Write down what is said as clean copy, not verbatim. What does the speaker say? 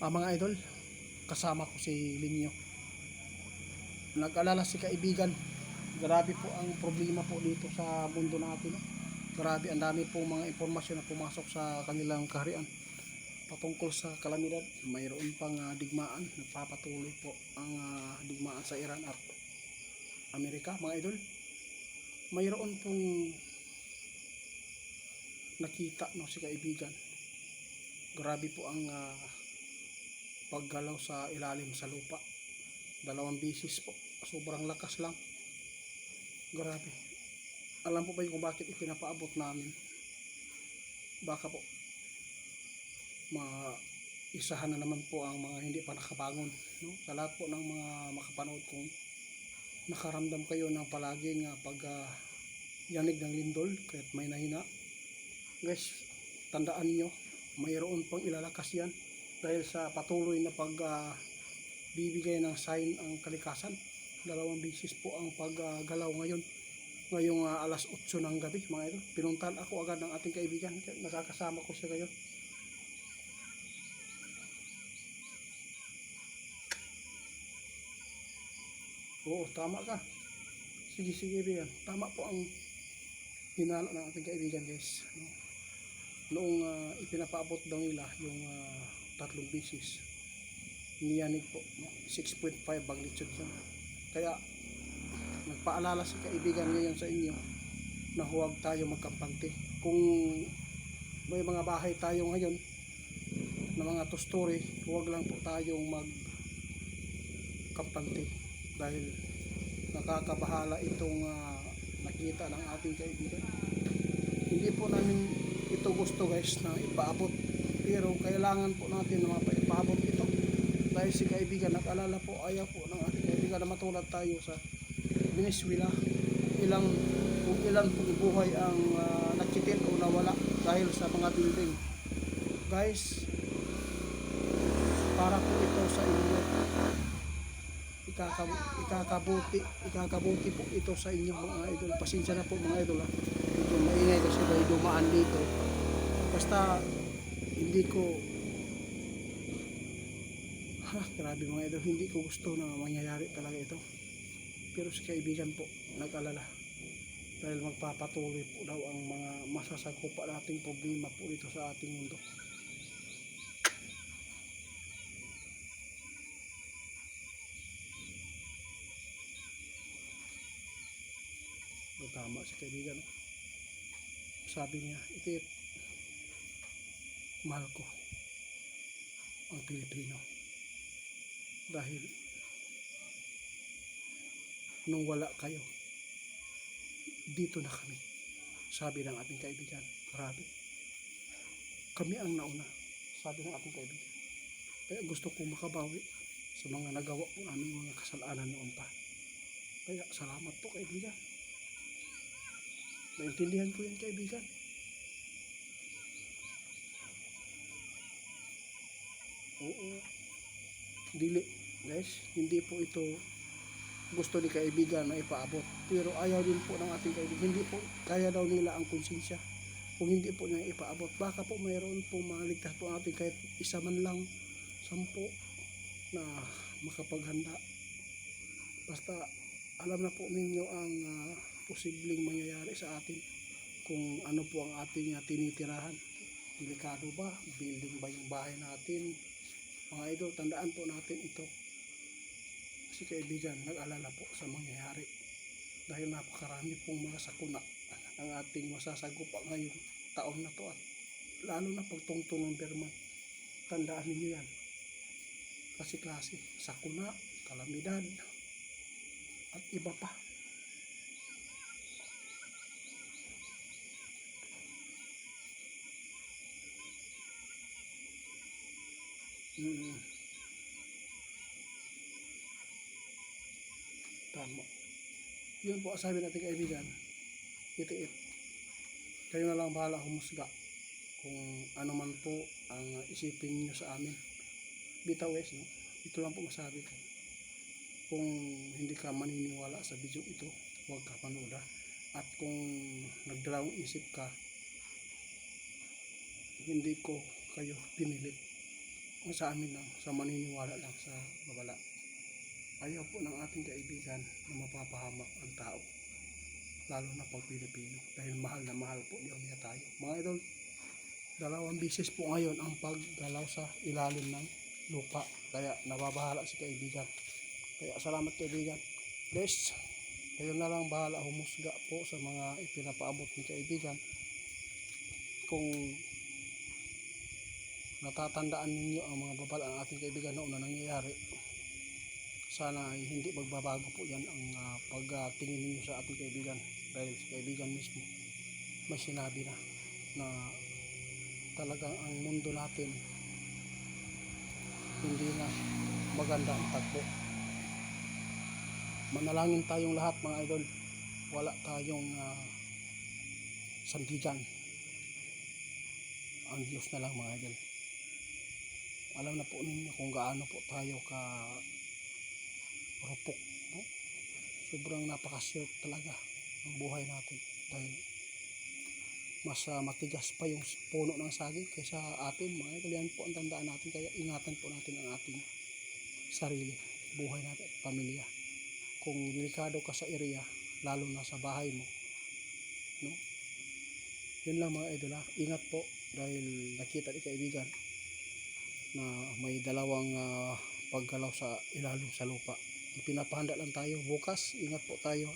Mga idol, kasama ko si Linyo. Nag-alala si kaibigan. Grabe po ang problema po dito sa mundo natin. Grabe, ang dami po mga impormasyon na pumasok sa kanilang kaharian patungkol sa kalamidad. Mayroon pang digmaan. Nagpapatuloy po ang digmaan sa Iran at Amerika, mga idol. Mayroon pong nakita si kaibigan. Grabe po ang paggalaw sa ilalim sa lupa. 2 beses po, sobrang lakas lang. Grabe, alam po ba kung bakit ipinapaabot namin? Baka po maisahan na naman po ang mga hindi pa nakabangon, no? Sa lahat po ng mga makapanood, kung nakaramdam kayo ng palaging yanig ng lindol kahit may nahina, guys, tandaan nyo, mayroon pang ilalakas yan dahil sa patuloy na bibigay ng sign ang kalikasan. 2 beses po ang paggalaw ngayong alas 8 ng gabi, mga idol. Pinuntahan ako agad ng ating kaibigan, nakakasama ko siya ngayon. Oo, tama ka. Sige kaibigan, tama po ang hinala ng ating kaibigan, guys, no? Noong ipinapaabot daw nila yung 3 beses, niyanig po, no? 6.5 magnitude yun. Kaya nagpaalala si kaibigan ngayon sa inyo na huwag tayo magkampante. Kung may mga bahay tayo ngayon na mga 2 story, huwag lang po tayong magkampante dahil nakakabahala itong nakita ng ating kaibigan. Hindi po namin ito gusto, guys, na ipaabot, pero kailangan po natin na maipaabot ito dahil si kaibigan nag-alala po, ayaw po ng ating kaibigan na matulad tayo sa Venezuela. Kung ilan pong buhay ang nakitin o nawala dahil sa mga building. Guys, para po ito sa inyo, ikakabuti po ito sa inyo, mga idol. Pasensya na po, mga idol, ito maingay kasi may dumaan dito. Basta hindi ko grabe, mga idol, hindi ko gusto na mangyayari talaga ito. Pero si kaibigan po nag-alala dahil magpapatuloy po daw ang mga masasagupa nating problema po dito sa ating mundo. Tama si kaibigan, sabi niya, Itit, mahal ko ang Pilipino dahil nung wala kayo, dito na kami. Sabi ng ating kaibigan. Grabe, kami ang nauna, sabi ng ating kaibigan. Kaya gusto kong makabawi sa mga nagawa po namin mga kasalanan noon pa. Kaya salamat po, kaibigan. Naintindihan ko yan, kaibigan. Oo, dili, guys, hindi po ito gusto ni kaibigan na ipaabot, pero ayaw din po ng ating kaibigan. Hindi po kaya daw nila ang konsensya kung hindi po niya ipaabot. Baka po mayroon po maligtas po natin kahit isa man lang, 10 na makapaghanda. Basta alam na po ninyo ang posibleng mangyayari sa atin kung ano po ang ating tinitirahan. Delikado ba? Building ba yung bahay natin? Mga idol, tandaan po natin ito. Si kaibigan nag-alala po sa mangyayari dahil napakarami pong mga sakuna ang ating masasagupa ngayong taon na to, at lalo na pagtungtong ng Berman. Tandaan niyo yan, kasi klase sakuna, kalamidad at iba pa. Tama. Yun po sabi natin, kaibigan. Itiit. Kayo na lang bahala humusga kung ano man po ang isipin niyo sa amin. Bitaw, guys, no? Ito lang po masabi ko. Kung hindi ka maniniwala sa video ito, huwag ka manood. At kung nagdalawang isip ka, hindi ko kayo pinilit. sa amin lang, sa maniniwala lang sa babala. Ayaw po ng ating kaibigan na mapapahamak ang tao, lalo na pag Pilipino, dahil mahal na mahal po niya tayo. Mga idol, 2 beses po ngayon ang paggalaw sa ilalim ng lupa, kaya nababahala si kaibigan. Kaya salamat kaibigan. Guys, kayo na lang bahala humusga po sa mga ipinapaabot ni kaibigan. Kung natatandaan ninyo ang mga babala ng ating kaibigan noon na nangyayari, sana ay hindi magbabago po yan ang pagtingin ninyo sa ating kaibigan, dahil si kaibigan mismo may sinabi na talagang ang mundo natin hindi na maganda ang tagpo. Manalangin tayong lahat mga idol, wala tayong sandigan, ang Diyos na lang mga idol. Alam na po ninyo kung gaano po tayo ka rupok, no? Sobrang napakasirot talaga ang buhay natin, dahil mas matigas pa yung puno ng saging kaysa atin mga idol. Yan po ang tandaan natin, kaya ingatan po natin ang ating sarili, buhay natin at pamilya. Kung delikado ka sa area, lalo na sa bahay mo, no? Yun lang mga idol, ha? Ingat po, dahil nakita ni kaibigan na may dalawang paggalaw sa ilalim sa lupa. Pinapahanda lang tayo bukas, ingat po tayo.